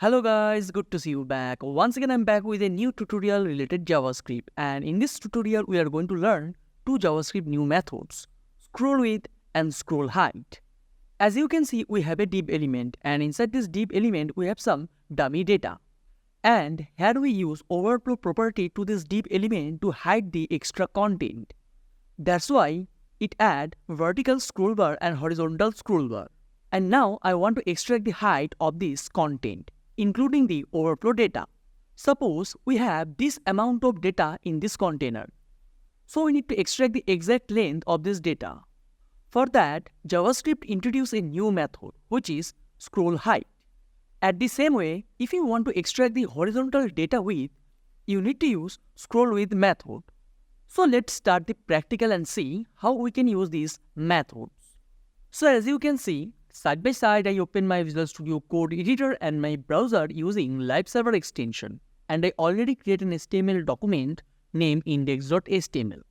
Hello guys, good to see you back. Once again I'm back with a new tutorial related JavaScript, and in this tutorial we are going to learn two JavaScript new methods, scrollWidth and scrollHeight. As you can see, we have a div element, and inside this div element we have some dummy data. And here we use overflow property to this div element to hide the extra content. That's why it add vertical scroll bar and horizontal scroll bar. And now I want to extract the height of this content, including the overflow data. Suppose we have this amount of data in this container. So we need to extract the exact length of this data. For that, JavaScript introduces a new method, which is scrollHeight. At the same way, if you want to extract the horizontal data width, you need to use scrollWidth method. So let's start the practical and see how we can use these methods. So as you can see, side by side, I open my Visual Studio Code editor and my browser using Live Server extension, and I already created an HTML document named index.html.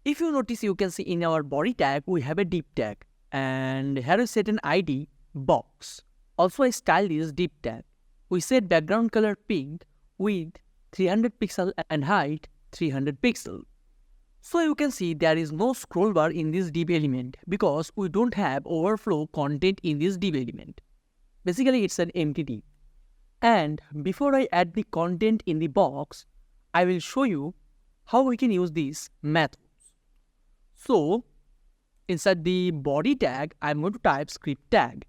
If you notice, you can see in our body tag we have a div tag, and here we set an ID box. Also, I style this div tag. We set background color pink with 300 pixel and height 300 pixel. So you can see there is no scroll bar in this div element because we don't have overflow content in this div element. Basically, it's an empty div. And before I add the content in the box, I will show you how we can use these methods. So inside the body tag, I'm going to type script tag,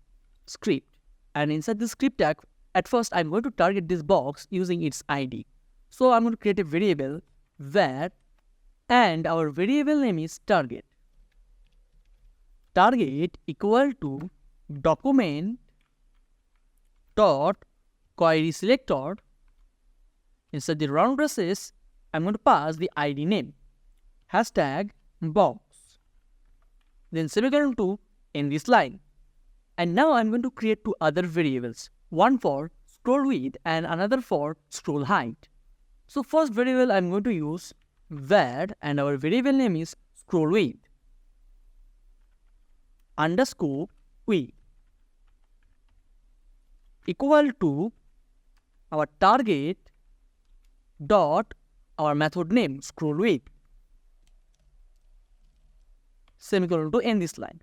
script. And inside the script tag, at first I'm going to target this box using its ID. So I'm going to create a variable where, and our variable name is target. Target equal to document dot query selector. Inside the round braces, I'm going to pass the ID name, hashtag box. Then semicolon to end this line. And now I'm going to create two other variables, one for scrollWidth and another for scrollHeight. So first variable I'm going to use var, and our variable name is scrollWidth underscore width equal to our target dot our method name scrollWidth semicolon to end this line.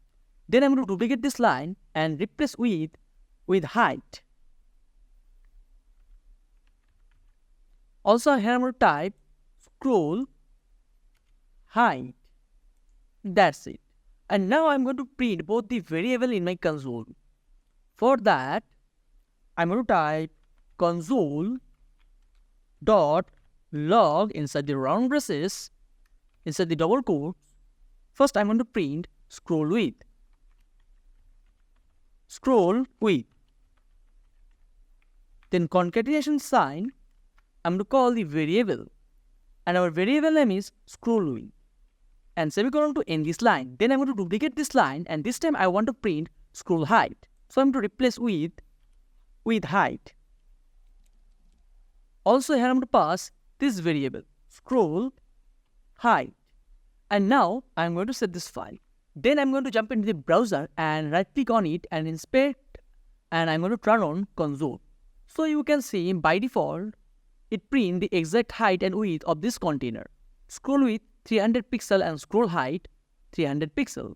Then I'm going to duplicate this line and replace width with height. Also here I'm going to type scroll height. That's it. And now I'm going to print both the variable in my console. For that, I'm going to type console dot log inside the round braces, inside the double quotes. First, I'm going to print scrollWidth. ScrollWidth. Then concatenation sign, I'm going to call the variable, and our variable name is scrollWidth, and semicolon to end this line. Then I'm going to duplicate this line, and this time I want to print scrollHeight. So I'm going to replace width with height. Also here I'm going to pass this variable scrollHeight. And now I'm going to set this file. Then I'm going to jump into the browser and right click on it and inspect, and I'm going to turn on console. So you can see by default it prints the exact height and width of this container. scrollWidth 300 pixel and scrollHeight 300 pixel.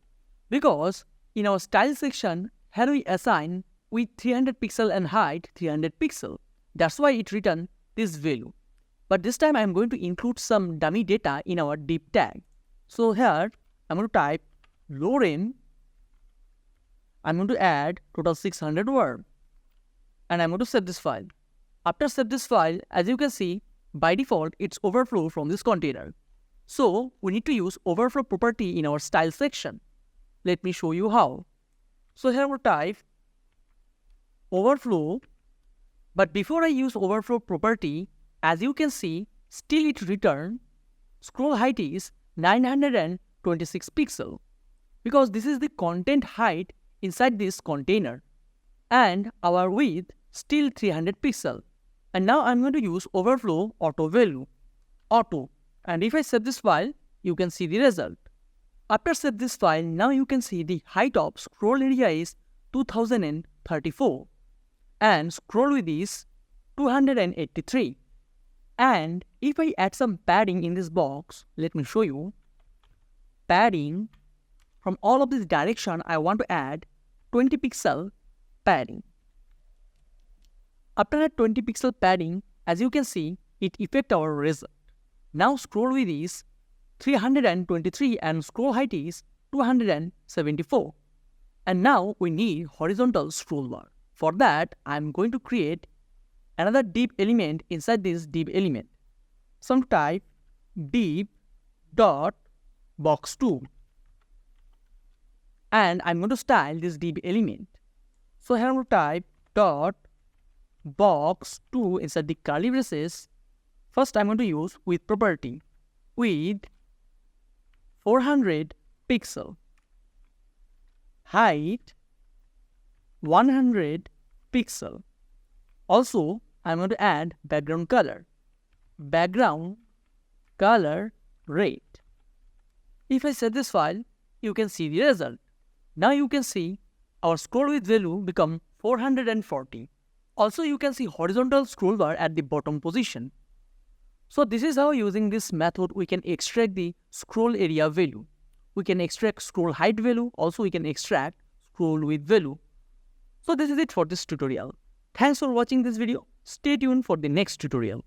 Because in our style section, here we assign width 300 pixel and height 300 pixel. That's why it returned this value. But this time I'm going to include some dummy data in our div tag. So here I'm going to type lorem. I'm going to add total 600 word, and I'm going to save this file. After save this file, as you can see, by default it's overflow from this container. So we need to use overflow property in our style section. Let me show you how. So here I'm going to type overflow, but before I use overflow property, as you can see, still it return scroll height is 926 pixel, because this is the content height inside this container, and our width still 300 pixel. And now I'm going to use overflow auto value, auto, and if I save this file, you can see the result. After save this file, now you can see the height of scroll area is 2034 and scroll width is 283. And if I add some padding in this box, let me show you. Padding, from all of this direction, I want to add 20 pixel padding. After that 20 pixel padding, as you can see, it affects our result. Now scroll width is 323 and scroll height is 274. And now we need horizontal scroll bar. For that, I'm going to create another div element inside this div element. So I'm type div dot box2. And I'm going to style this div element. So here I'm going to type dot box2 inside the curly braces. First I'm going to use width property. Width 400 pixel. Height 100 pixel. Also, I'm going to add background color. Background color red. If I set this file, you can see the result. Now you can see our scroll width value become 440. Also, you can see horizontal scroll bar at the bottom position. So this is how, using this method, we can extract the scroll area value. We can extract scroll height value. Also, we can extract scroll width value. So this is it for this tutorial. Thanks for watching this video. Stay tuned for the next tutorial.